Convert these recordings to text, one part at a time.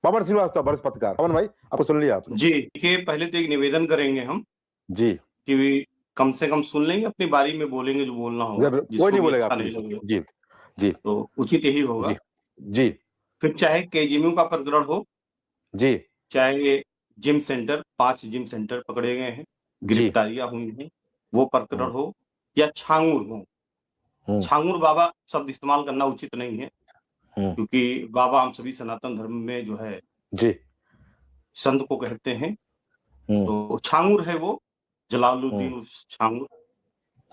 पवन श्रीवास्तव वरिष्ठ पत्रकार। पवन भाई आपको सुन लिया आपने? जी, देखिए पहले तो एक निवेदन करेंगे हम जी कि कम से कम सुन लेंगे, अपनी बारी में बोलेंगे जो बोलना होगा, कोई जिसको नहीं भी बोलेगा अच्छा आपके नहीं बीच में। लगेगा जी जी तो उचित यही होगा। जी जी फिर चाहे केजीएमयू का प्रकरण हो, जी चाहे जिम सेंटर 5 जिम सेंटर पकड़े गए हैं, जी गिरफ्तारियां हुई हैं, वो प्रकरण हो या छांगुर हो। छांगुर बाबा शब्द इस्तेमाल करना उचित नहीं है, क्योंकि बाबा हम सभी सनातन धर्म में जो है जी संत को कहते हैं। तो छांगुर है वो, जलालुद्दीन उर्फ छांगुर।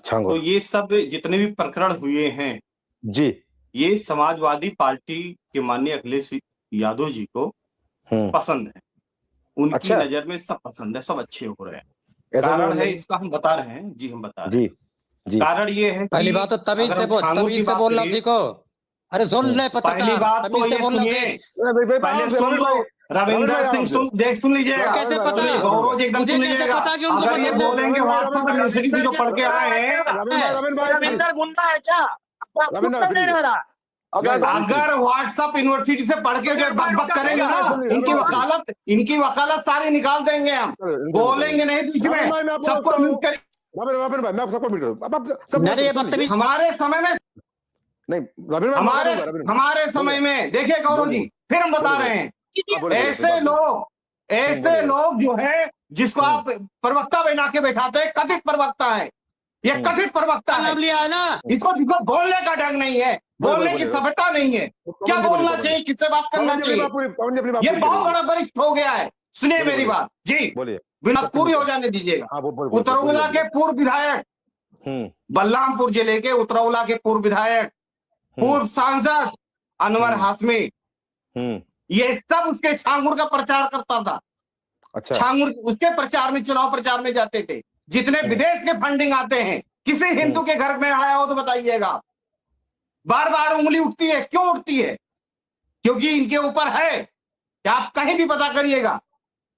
तो ये सब जितने भी प्रकरण हुए हैं जी ये समाजवादी पार्टी के माननीय अखिलेश यादव जी को पसंद है। उनकी अच्छा। नजर में सब पसंद है, सब अच्छे हो रहे हैं। ऐसा कारण है इसका हम बता रहे हैं। जी हम बता रहे हैं। जी कारण ये है पहली कि बात तो तमीज अगर से हम बोल, छांगुर तमीज की से बात बोलना करिए, सीखो। अरे सुन ले पत्रकार, पहली बात तो तमीज से ये बोलना सुनिए, सीख। पहले सुन लो, रविंदर सिंह सुन लीजिएगा। कैसे पता? गौरव जी एकदम मुझे सुन कैसे लीजिएगा। पता कि उनको अगर ये मतलब बोलेंगे व्हाट्सएप यूनिवर्सिटी से जो पढ़ के आए हैं, रविंदर गुंडा है क्या? आप चुप रविंदर, नहीं रह रहा। अगर व्हाट्सएप यूनिवर्सिटी से पढ़ के जो बक करेंगे ना, इनकी वकालत सारी निकाल देंगे हम। बोलेंगे नहीं बीच में, सबको म्यूट कर। रविंदर भाई मैं आपको सबको म्यूट करूं। अब आप सब नहीं, ये बदतमीज हमारे समय में नहीं रविंद्र हमारे समय में देखिए गौरव जी, फिर हम बता रहे हैं, ऐसे लोग जो है जिसको आप प्रवक्ता बना के बैठाते हैं, कथित प्रवक्ता है। ये कथित प्रवक्ता है, लिया है ना। इसको बोलने का ढंग नहीं है, बोलने की सभ्यता नहीं है। क्या बोलना चाहिए, किससे बात करना चाहिए, ये बहुत बड़ा वरिष्ठ हो गया है। सुनिए मेरी बात जी, बोलिए, बिना पूरी हो जाने दीजिएगा। उतरौला के पूर्व विधायक, बलरामपुर जिले के उतरौला के पूर्व विधायक, पूर्व सांसद अनवर हाशमी, ये सब उसके छांगुर का प्रचार करता था। अच्छा। छांगुर उसके प्रचार में, चुनाव प्रचार में जाते थे। जितने विदेश के फंडिंग आते हैं, किसी हिंदू के घर में आया हो तो बताइएगा। बार बार उंगली उठती है, क्यों उठती है? क्योंकि इनके ऊपर है कि आप कहीं भी पता करिएगा,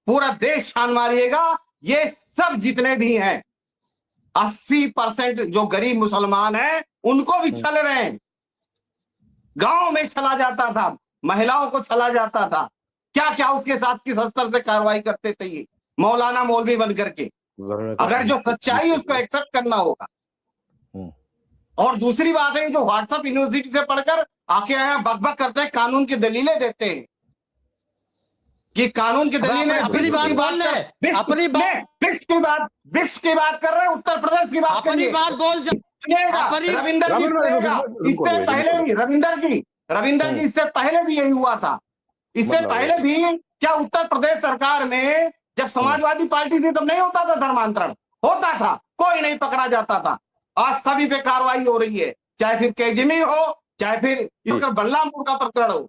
पूरा देश छान मारिएगा, ये सब जितने भी हैं 80% जो गरीब मुसलमान हैं उनको भी छल रहे हैं। गांव में छला जाता था, महिलाओं को छला जाता था, क्या क्या उसके साथ किस स्तर से कार्रवाई करते थे ये मौलाना मौलवी बन करके। अगर जो सच्चाई है उसको एक्सेप्ट करना होगा। और दूसरी बात है, जो व्हाट्सएप यूनिवर्सिटी से पढ़कर आके यहाँ बकबक करते हैं, कानून की दलीलें देते हैं कि कानून की दलीलें अपनी बात बोल ले, अपनी बात विश्व की बात कर रहे हैं, उत्तर प्रदेश की बात अपनी बात बोल। रविंदर जी इससे पहले भी रविंदर जी इससे पहले भी यही हुआ था। इससे पहले भी क्या उत्तर प्रदेश सरकार में जब समाजवादी पार्टी थी तब नहीं होता था धर्मांतरण? होता था, कोई नहीं पकड़ा जाता था। आज सभी पे कार्रवाई हो रही है, चाहे फिर केजीएमयू हो, चाहे फिर इसका बलरामपुर का प्रकरण हो,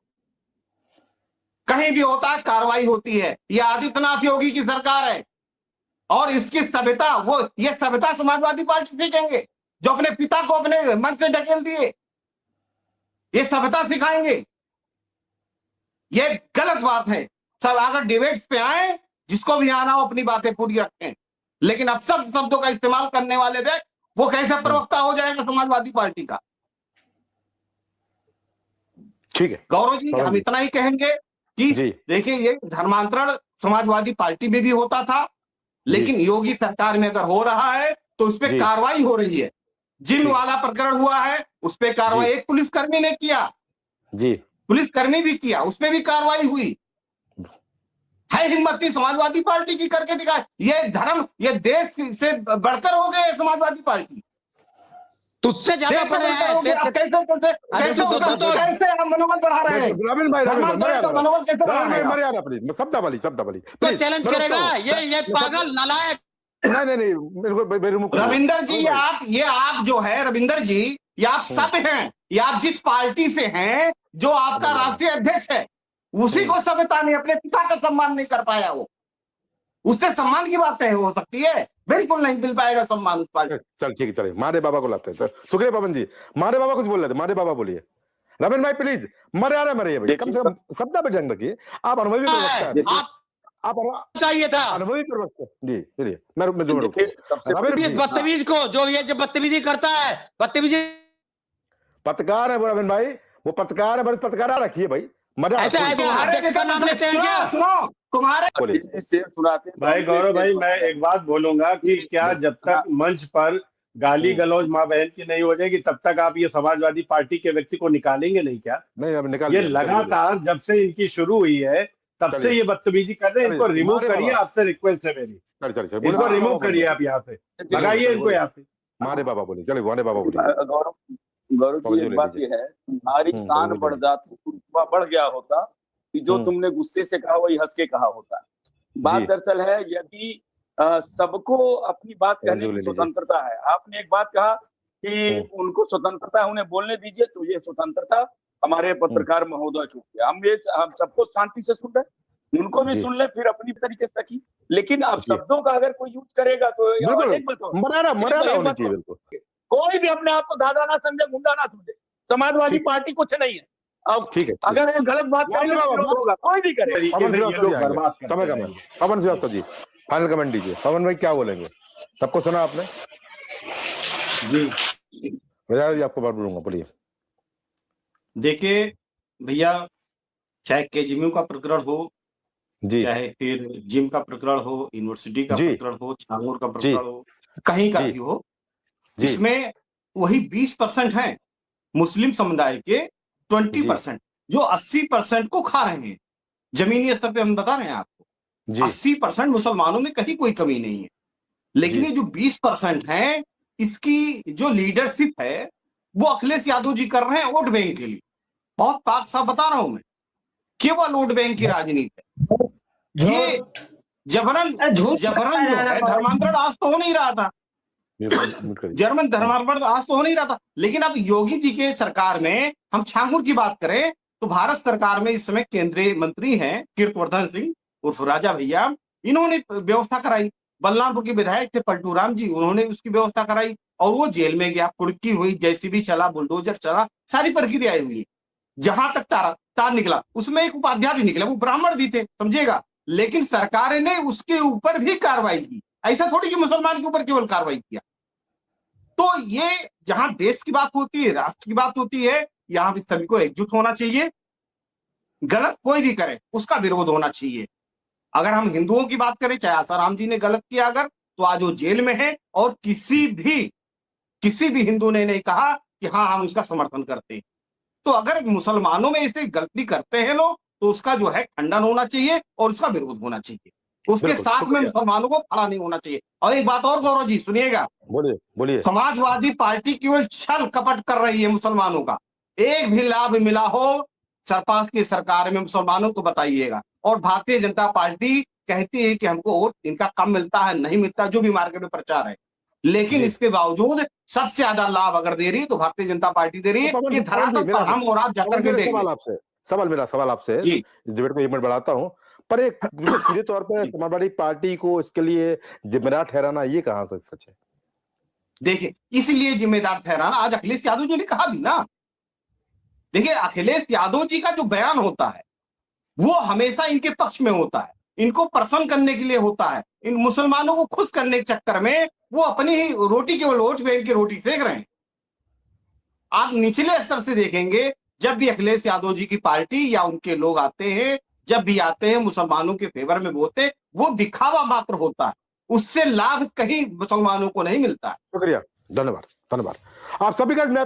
कहीं भी होता है कार्रवाई होती है। ये आदित्यनाथ योगी की सरकार है और इसकी सभ्यता, ये सभ्यता समाजवादी पार्टी सीखेंगे जो अपने पिता को अपने मन से ढकेल दिए। ये सभ्यता सिखाएंगे, ये गलत बात है। सब अगर डिबेट्स पे आए, जिसको भी आना हो अपनी बातें पूरी रखें, लेकिन अब सब शब्दों का इस्तेमाल करने वाले व्यक्ति वो कैसे प्रवक्ता हो जाएगा समाजवादी पार्टी का? ठीक है गौरव जी, हम इतना ही कहेंगे कि देखिए ये धर्मांतरण समाजवादी पार्टी में भी होता था, लेकिन योगी सरकार में अगर हो रहा है तो उस पर कार्रवाई हो रही है। जिम वाला प्रकरण हुआ है, उस पर कार्रवाई एक पुलिसकर्मी ने किया, पुलिसकर्मी भी किया, उस पर भी कार्रवाई हुई है। हिम्मती समाजवादी पार्टी की करके दिखा। ये धर्म, ये देश से बढ़कर हो गए समाजवादी पार्टी, तुझसे ज्यादा कैसे हम मनोबल बढ़ा रहे हैं? रविंद्र भाई मनोबल कैसे बढ़ा रहे हैं? मर्यादा प्लीज, शब्दावली तो चैलेंज करेगा ये पागल नालायक। नहीं रविंदर जी, ये आप जो है रविंदर जी, ये आप सब हैं, ये आप जिस पार्टी से हैं, जो आपका राष्ट्रीय अध्यक्ष है, उसी को सभ्यता नहीं, अपने पिता का सम्मान नहीं कर पाया। वो उससे सम्मान की बात हो सकती है? बिल्कुल नहीं मिल पाएगा सम्मान उस पार्टी। चल ठीक है, चले मारे बाबा को लाते हैं। शुक्रिया पवन जी। मारे बाबा कुछ बोल रहे थे, मारे बाबा बोलिए। रविंद्र भाई प्लीज, मर्यादा भाई, कम से कम शब्द पे ढंग रखिए। आप अनुभवी प्रवक्ता हैं, आप चाहिए था अनुभवी प्रवक्ता जी। चलिए मैं बदतमीज को, जो ये जो बदतमीजी करता है, बदतमीजी पत्रकार है वो रविंद्र भाई, वो पत्रकार है, बड़े पत्रकार रखिए भाई, मजा ऐसा है तुम्हारे जैसा नाम लेते हैं सुनो क्या? सुनो तुम्हारे बोलिए। शेर सुनाते हैं। भाई गौरव भाई, मैं एक बात बोलूंगा कि क्या जब तक मंच पर गाली गलौज माँ बहन की नहीं हो जाएगी तब तक आप ये समाजवादी पार्टी के व्यक्ति को निकालेंगे नहीं क्या? नहीं अब निकाल ये दिया, लगातार जब से इनकी शुरू हुई है तब से चलिए। ये बदतमीजी कर रहे हैं। इनको चलिए, रिमूव मारे करिए, बाबा। आपसे रिक्वेस्ट है मेरी। चलिए इनको रिमूव करिए आप यहाँ से, लगाइए इनको यहाँ से। मारे बाबा बोलिए, चलिए मारे बाबा बोलिए। गौरव बाबा जी जी एक ले बात लीजिए। ये है, तुम्हारी शान बाबा बढ़ जी। जाती, रुतबा बढ़ गया होता कि जो तुमने गुस्से से कहा वही हंस के कहा होता। बात जी। दरअसल है, यदि सबको अपनी बात बाबा जी कहने को की ले लीजिए। स्वतंत्रता है, आपने एक बात कहा कि उनको स्वतंत्रता है, उन्हें बोलने दीजिए, तो ये स्वतंत्रता हमारे पत्रकार महोदय को है। हम सबको शांति से सुन रहे, उनको भी जी। सुन ले, फिर अपनी तरीके से रखी। लेकिन अब जी। शब्दों का अगर कोई यूज करेगा तो बिल्कुल एक बात हो, मर्यादा मर्यादा एक होनी बात चाहिए, हो, बिल्कुल कोई भी अपने आप को दादा ना समझे, गुंडा ना समझे। समाजवादी ठीक। पार्टी कुछ नहीं है। अब ठीक है। अगर वो गलत बात वाह, करेंगे वाह, तो वाह, विरोध होगा, कोई भी करे। तरीके पवन से ये श्रीवास्तव लोग जी आएंगे, बर्बाद करते समय हैं। कम है। पवन श्रीवास्तव जी फाइनल कमेंट दीजिए। पवन भाई क्या बोलेंगे? सबको सुना आपने? जी भैया जी आपको बात बोलूंगा, बोलिए। देखिए भैया, चाहे केजीएमयू का प्रकरण हो, जी चाहे फिर जिम का प्रकरण हो, यूनिवर्सिटी का जी। प्रकरण हो, छांगुर का जी। प्रकरण हो, कहीं का जी। भी हो, जी इसमें वही 20% है मुस्लिम समुदाय के 20%, जो 80% को खा रहे हैं। जमीनी स्तर पे हम बता रहे हैं आपको, जी 80% मुसलमानों में कहीं कोई कमी नहीं है। लेकिन जी। ये जो 20% है, इसकी जो लीडरशिप है वो अखिलेश यादव जी कर रहे हैं वोट बैंक के लिए। बहुत साफ साफ बता रहा हूं मैं, केवल वोट बैंक की राजनीति है। ये जबरन जो है, धर्मांतरण आज तो हो नहीं रहा था, म्यूट करिए। जर्मन धर्मांतरण आज तो हो नहीं रहा था। लेकिन अब योगी जी के सरकार में हम छांगुर की बात करें तो भारत सरकार में इस समय केंद्रीय मंत्री हैं कीर्तिवर्धन सिंह उर्फ राजा भैया, इन्होंने व्यवस्था कराई। बलरामपुर के विधायक थे पलटू राम जी, उन्होंने उसकी व्यवस्था कराई और वो जेल में गया, कुड़की हुई, जेसीबी चला, बुलडोजर चला, सारी प्रक्रिया हुई। जहां तक तार निकला, उसमें एक उपाध्याय भी निकला, वो ब्राह्मण भी थे, समझिएगा। लेकिन सरकार ने उसके ऊपर भी कार्रवाई की, ऐसा थोड़ी कि मुसलमान के ऊपर केवल कार्रवाई किया। तो ये जहां देश की बात होती है, राष्ट्र की बात होती है, यहां भी सभी को एकजुट होना चाहिए। गलत कोई भी करे उसका विरोध होना चाहिए। अगर हम हिंदुओं की बात करें, चाहे आसाराम जी ने गलत किया अगर, तो आज वो जेल में है और किसी भी हिंदू ने नहीं कहा कि हाँ हम उसका समर्थन करते हैं। तो अगर मुसलमानों में ऐसे गलती करते हैं लोग तो उसका जो है खंडन होना चाहिए और उसका विरोध होना चाहिए। उसके बिल्कुल, साथ में मुसलमानों को खड़ा नहीं होना चाहिए। और एक बात और गौरव जी सुनिएगा, बोलिए बोलिए। समाजवादी पार्टी केवल छल कपट कर रही है मुसलमानों का। एक भी लाभ मिला हो सरपास की सरकार में मुसलमानों को बताइएगा। और भारतीय जनता पार्टी कहती है कि हमको वोट इनका कम मिलता है, नहीं मिलता, जो भी मार्केट में प्रचार है, लेकिन इसके बावजूद सबसे ज्यादा लाभ अगर दे रही है तो भारतीय जनता पार्टी दे रही है। ये धरातल पर हम और आप जाकर के देख सवाल आपसे, मेरा सवाल आपसे, जी। डिबेट को 1 मिनट बढ़ाता हूं, पर एक सीधे तौर पर समाजवादी पार्टी को इसके लिए जिम्मेदार ठहराना, ये कहां तक सच है? देखिए, इसलिए जिम्मेदार ठहराना, आज अखिलेश यादव जी ने कहा भी ना। देखिए, अखिलेश यादव जी का जो बयान होता है वो हमेशा इनके पक्ष में होता है, इनको प्रसन्न करने के लिए होता है। इन मुसलमानों को खुश करने के चक्कर में वो अपनी ही रोटी, केवल वोट बैंक की रोटी सेक रहे हैं। आप निचले स्तर से देखेंगे, जब भी अखिलेश यादव जी की पार्टी या उनके लोग आते हैं, जब भी आते हैं मुसलमानों के फेवर में बोलते, वो दिखावा मात्र होता है, उससे लाभ कहीं मुसलमानों को नहीं मिलता है। शुक्रिया, धन्यवाद। आप सभी का मैं